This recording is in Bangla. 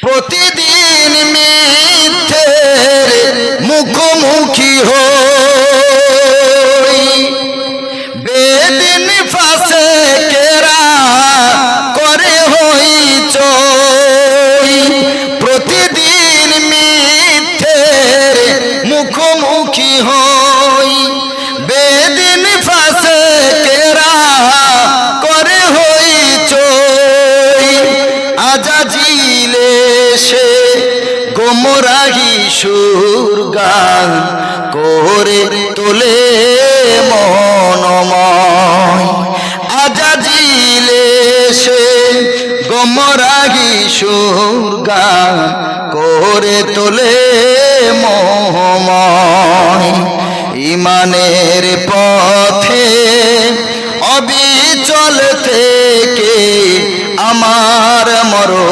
প্রতিদিন মিথ্যের মুখোমুখি হই, বেদিন ফাঁসে কেরা করে হইচই। প্রতিদিন মিথ্যের মুখোমুখি হই, বেদিন ফাঁসে কেরা করে হইচই। আজাজিলে সে গোমরাহি সুর গান করে তোলে মনময়। আজাজিলে সে গোমরাহি সুর গান করে তোলে মোহময়। ইমানের পথে অবিচল থেকে আমার মরণ